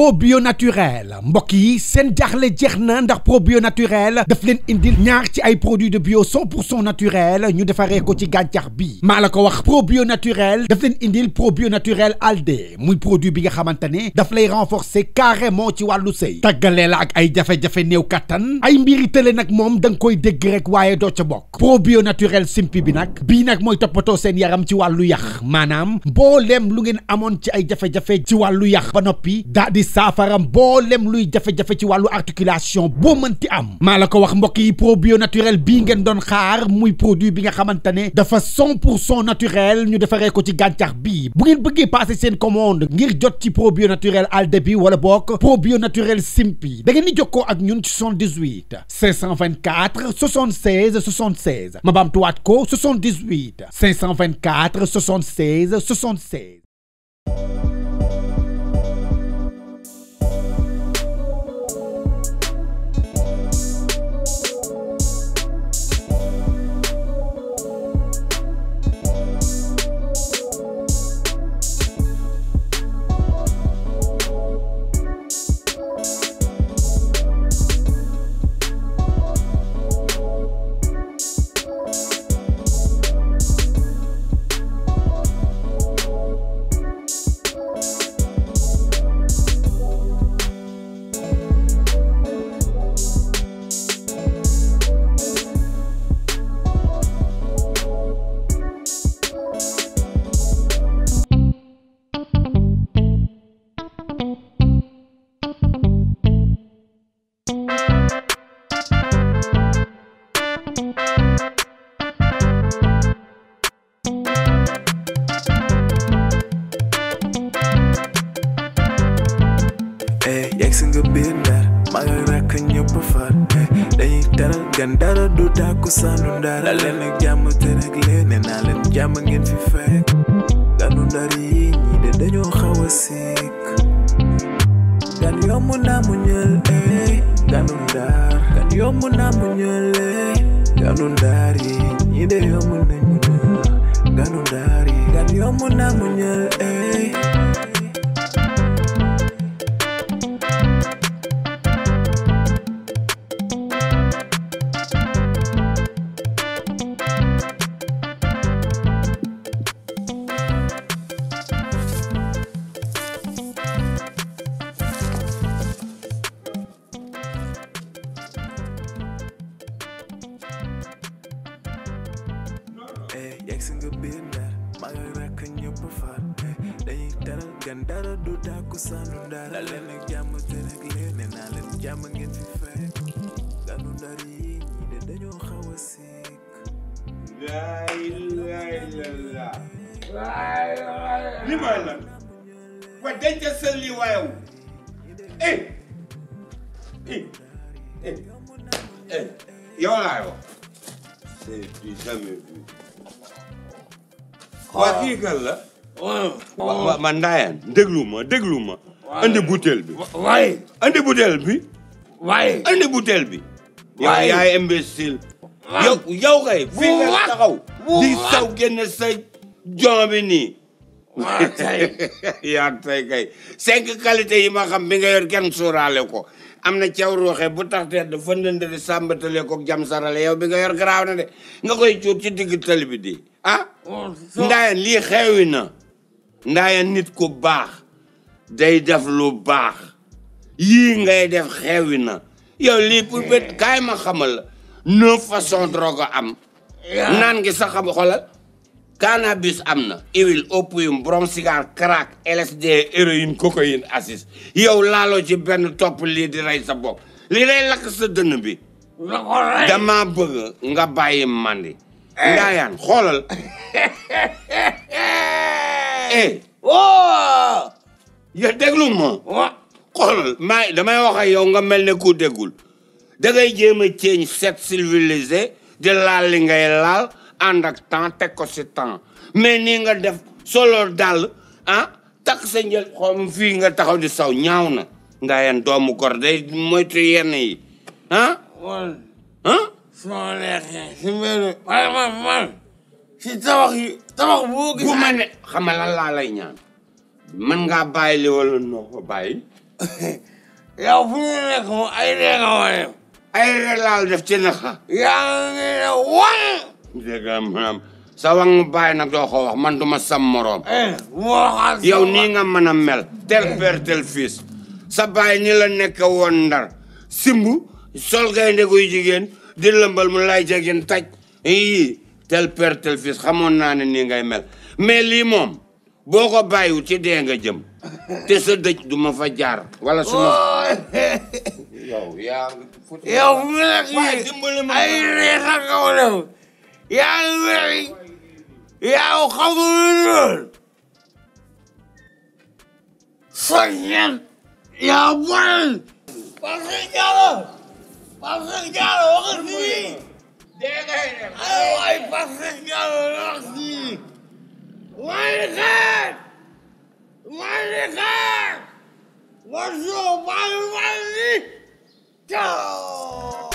probio naturel mbokk yi seen jaaxle jeex na ndax probio naturel daf leen indil ñaar ci ay produits de bio 100% naturel ñu defaree ko ci gàncax bi maa la ko wax probio naturel daf leen indil probio naturel alde muy produit bi nga xamante ne daf lay renforcer carrément ci wàllu sëy tàggalee la ak ay jafe-jafe néew kattan ay mbiri tële nag moom da nga koy dégg rek waaye doo ca bokk probio naturel simpi bi nag bii nag mooy toppatoo seen yaram ci wàllu yax maanaam mbooleem lu ngeen amoon ci ay jafe-jafe ci wàllu yax ba noppi daa di saafara mbooleem luy jafe-jafe ci wàllu articulation boo mënti am maa la ko wax mbokk yi probio naturel bii ngeen doon xaar muy produit bi nga xamante ne dafa 100% naturel ñu defaree ko ci gàncax bii bu ngeen bëggee passer seen commande ngir jot ci probio naturel alde bi wala bokk probio naturel simpi da ngeen di jokkoo ak ñun ci 78 524 76 76 ma baamtuwaat ko 78 524 76 76. Ndar du tàkku sanu Ndar leen ak jàmm te rek leen nee naa leen jàmm ngeen fi fekk ganu Ndar yi ñii de dañoo xaw a sikk gan yomb naa mu ñël ganu Ndar gan yomb naa mu ñël ganu Ndar yi ñii de yomb nañu ñël ganu Ndar yi gan yomb naa mu ñël li mooy lan wa denc sa lii waayew yow laay wax c'est du jamais vu waa kii kan la ma ndaayaan déglu ma andi butéel bi waaye andi butéel bi waaye andi butéel bi yow yaay imbécile yow kay fii nga taxaw di saw génn sa jon bi nii yaa tey kay 5 qualité yi ma xam bi nga yor kenn sóoraale ko am na caw ruuxe bu tax te dafa ndëndëri sàmbatale ko jam sarale yow bi nga yor garaaw na de nga koy cuut ci digg tali bi di ndaayan lii xewi na ndaayan nit ku baax day def lu baax yii ngay def xewi na yow lii pour bét kaay ma xamal la 9 façons drogue am naan ngi sax xam xoolal cannabis am na huile opium brom cigare crack LSD héroïne cocaïne acide yow laaloo ci benn topp lii di rey sa bopp lii day lakk sa dënn bi dama bëgg nga bàyyi mandi ndaayaan xoolal ya déglu ma xoolal damay wax ak yow nga mel ne ku déggul da ngay jéem a ceeñ set civilisé di laal li ngay laal ànd ak temps teg ko si temps mais nii nga def solo dal takk sa njël xoom fii nga taxaw di saw ñaaw na ndaayaan doomu gor day moytu yenn yi soo neexee si mbéy man si tabax boo gis. bu ma ne xam nga lan laa lay ñaan man ngaa bàyyi li wala noo ko bàyyi yow fu ñu nekk moom ay ree nga wane ay ree laal def ci naxa yaa ngi ne wan dégg nga sa wang bàyyi nag doo ko wax man duma sam moroom yow nii nga mën a mel tel père tel fils sa baay ni la nekk woon Ndar simbu sol gaynde guy jigéen di lëmbal mu lay jegin taj yii tel père tel fils xamoon naa ne nii ngay mel mais lii moom boo ko bàyyiwu ci dee nga jëm te sa dëj du ma fa jaar wala suma yow yaa yow fu mu nekk nii ay ree sax nga ko def yaa ngi wéy yaa xamul lool soññen yaa bon parce que Diallo waxal fii ay waay parce que Diallo wax fii maa ngi xaar bonjour maa ngi ciao.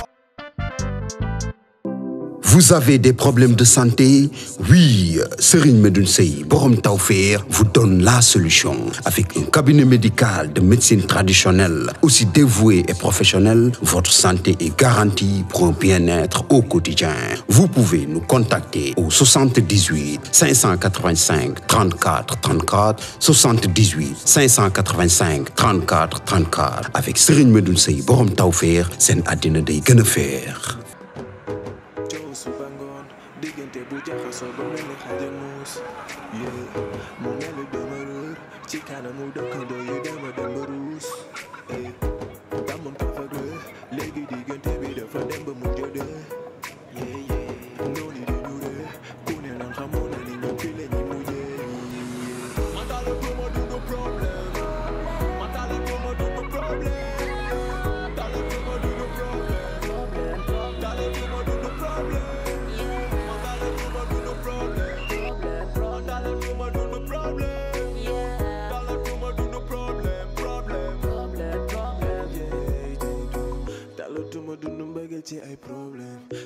Vous avez des problèmes de santé? Oui, Serigne Medoune Sey Borom Tawfekh vous donne la solution. Avec un cabinet médical de médecine traditionnelle, aussi dévoué et professionnel, votre santé est garantie pour un bien-être au quotidien. Vous pouvez nous contacter au 78 585 34 34, 78 585 34 34. Avec Serigne Medoune Sey Borom Tawfekh, seen àddina day gën a feex.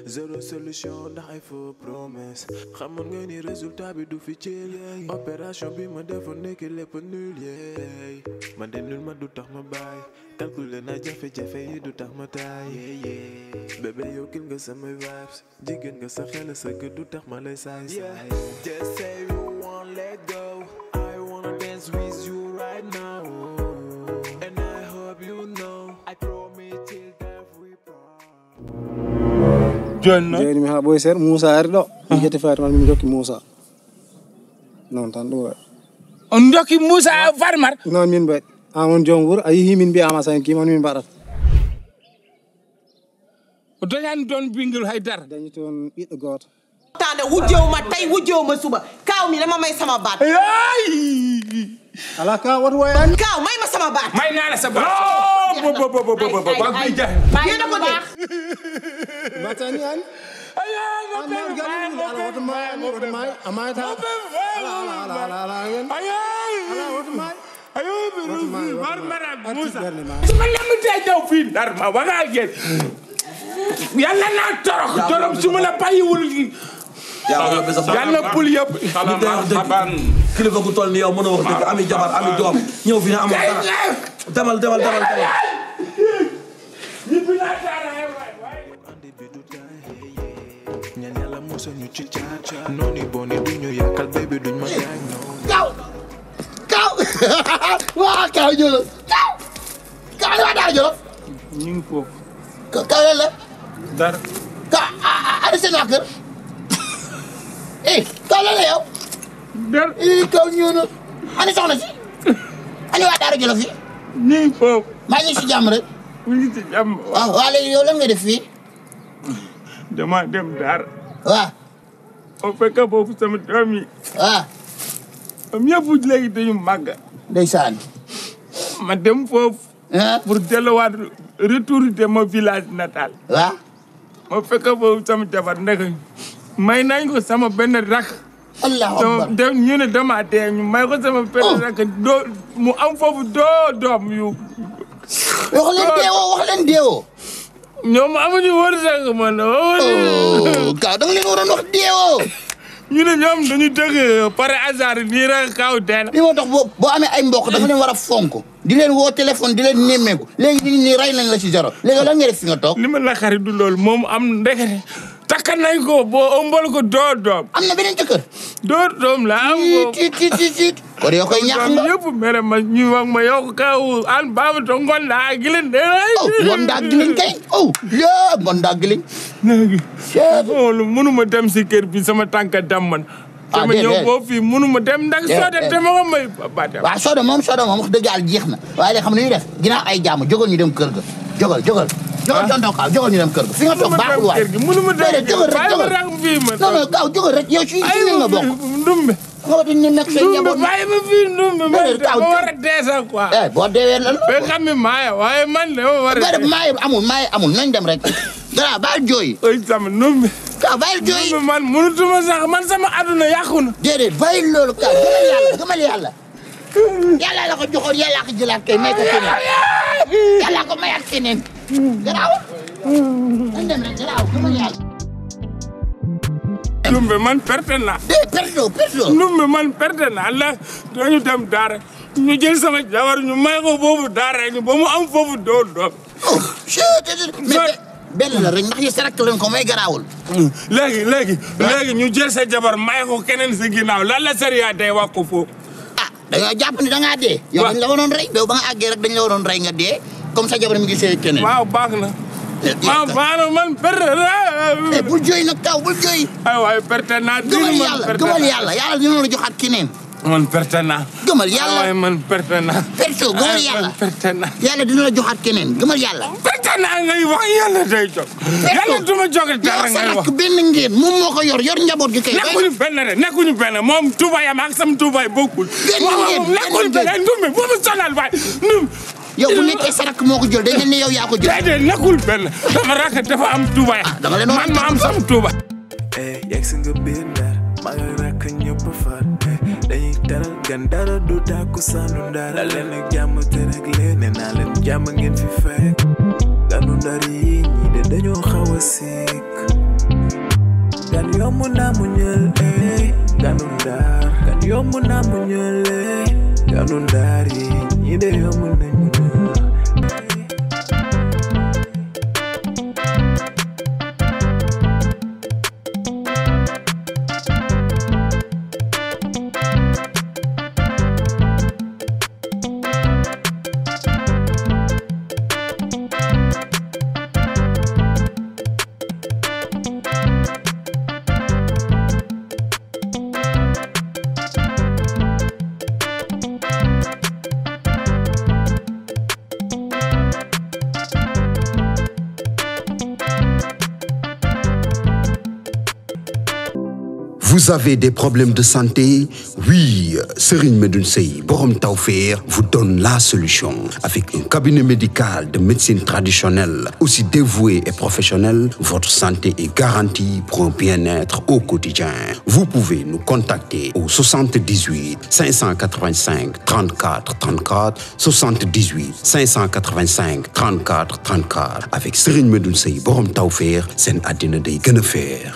Zéro solution ndax ay faux promesse xamoon nga ni résultat bi du fi ci opération bi ma defoon nekk lépp nul yeey man de nul ma du tax ma bàyyi calculer na jafe-jafe yi du tax ma taay bébé yow kil nga samay vibes jigéen nga sa xel sa gët du tax ma lay saay saay just say you won't let go I wanna dance with you right now and I hope you know I promise till death we part. Joni mi ha boy ser Moussa ari ɗo mi jeti Fatima min jokki Moussa non tan ɗum waɗi on jokki Moussa Farmar non min mbaɗi an won joom wuuro a yihi min mbiyama san kiman min mbaɗata o dañani toon bingel haydara dañi toon ɓiɗɗo goto tande wujjewuma tay wujjewuma suba kaw mi dama may sama baat ala ka wat woyani kaw may ma sama baat may naa la sa baat yéena ko def batani an an galu ala wat may amay ta ala yen ala wat may ayo war mara Moussa sama lam tay daw fi Ndar ma waga gen yàlla naa torox su ma la bàyyiwul yàlla pul yëpp kilifa gu toll ni yow mën a wax dëgg ami jabar ami doom ñëw fi na am demal ñaan yàlla musal ñu ci caaca noonu boni duñu yàkkal baby duñ ma gaañ kaw waa kaw jolo kaw waa daara jolo ñu ngi foofu kaw la dara ka ada seen waa kër kaw la yow der kaw ñëw na ana soxna si ana waa daara jolo fi ñu ngi foofu maa ngi si jàmm rek ñu ngi si jàmm waaw waa léegi yow lan nga def fii dama dem Ndar waaw o fekk foofu sama doom yi waaw am ñëpp léegi dañu màgg ndeysaan ma dem foofu pour delluwaat retour de mon village natal waaw ma fekk foofu sama jabar ndek may nañ ko sama benn rak allahu akbar ñu ne dama dee ñu may ko sama benn rak doo mu am foofu doom yu wax leen deewoo ñoom amuñu wërsëg man kaw da nga leen waroon wax deewoo ñu ne ñoom dañu dëgg par hasard nii rek kaw dee na li moo tax boo amee ay mbokk da nga leen war a fonk di leen woo téléphone di leen nemmeeku léegi nit ñi rey nañ la ci zéro léegi lan nga def fi nga toog. li ma naqari du loolu moom am ndekete takka nañ ko boo ëmbal ko door doom. am na beneen jëkkër. door doom la am ko. tiit. kon yow koy ñàkk nga. yëpp mere ma ñu wax ma yow kaw an baba to ngonda gilen de. ngonda gilen kay. yaa ngonda gilen. loolu mënuma dem si kër bi sama tànka dam man. dama ñëw boo fii mënuma dem ndax Soda te ma ko may ba dem. waaw Soda moom wax dëgg yàlla jeex na waaye xam nañu def ginnaaw ay jàmm jógal ñu dem kër ga jógal tonton Kaaw jógal ñu dem kër ga fi nga toog baaxul waay. mënuma dem jógal rek non Kaaw jógal rek yow ci nga bokk. ndumbe nga wati ni nekk say njaboot bàyyi ma fii ndumbe ma war a dee sax quoi. boo deewee lan ba xam ne maaya waaye man de ma war a dee. maaye amul nañ dem rek dara baal jooy. oy sama ndumbe Kaaw bàyyil jooy. ndumbe man mënutuma sax man sama aduna yàqu na. déedéet bàyyil loolu Kaaw gëmal yàlla yàlla la ko joxoon yàlla ko jëlaat kay may ko keneen yàlla ko mayaat keneen garaaw nañ dem rek garaaw gëmal yàlla. ndumbe man perte naa. perdo. ndumbe man perte naa la dañu dem daara ñu jël sama jabar ñu may ko boobu daara ñu ba mu am foofu doon doom. benn la rek ndax yi sarak leen ko may garaawul. léegi ñu jël sa jabar may ko keneen sa ginnaaw lan la sariya day wax ko foofu. dañoo jàpp ni da ngaa dee. yow dañ la waroon rey yow ba nga àggee rek dañ la waroon rey nga dee comme sa jabar mi ngi sey keneen. waaw baax na. waaw baax na man perte naa. bul jooy nag Kaaw bul jooy. waaye perte naa. gëmal yàlla dina la joxaat keneen. man perte naa. gëmal yàlla waaye man perte naa. perto gëmal yàlla. perte naa. yàlla dina la joxaat keneen gëmal yàlla. perte naa ngay wax yàlla day jóg. yàlla duma jóg dara ngay wax. benn ngeen moom moo ko yor njaboot gi kay. nekkuñu benn moom tubayam ak sam tubay bokkul. nekkuñu benn ndumbe bu mu sonal waay ndum. yow bu nekkee sarak moo ko jël dañ ne yow yaa ko jël. déedéet nekkul benn dama rakk dafa am tubay. dama leen man ma am sam tuba. yegg si nga biir Ndar maa ngi rakk ñëpp far dañuy teral gan dara du tàkku saanu Ndar la leen ak jàmm te rek leen ne naa leen jàmm ngeen fi fekk ganu Ndar yi ñii de dañoo xaw a sikk gan yomb naa mu ñël ganu Ndar gan yomb naa mu ñël ganu Ndar yi ñii de yomb nañ mu ñël. Vous avez des problèmes de santé? Oui, Serigne Medoune Sey, borom Tawfekh, vous donne la solution. Avec un cabinet médical de médecine traditionnelle, aussi dévoué et professionnel, votre santé est garantie pour un bien-être au quotidien. Vous pouvez nous contacter au 78 585 34 34, 78 585 34 34. Avec Serigne Medoune Sey, borom Tawfekh, seen àddina day gën a feex.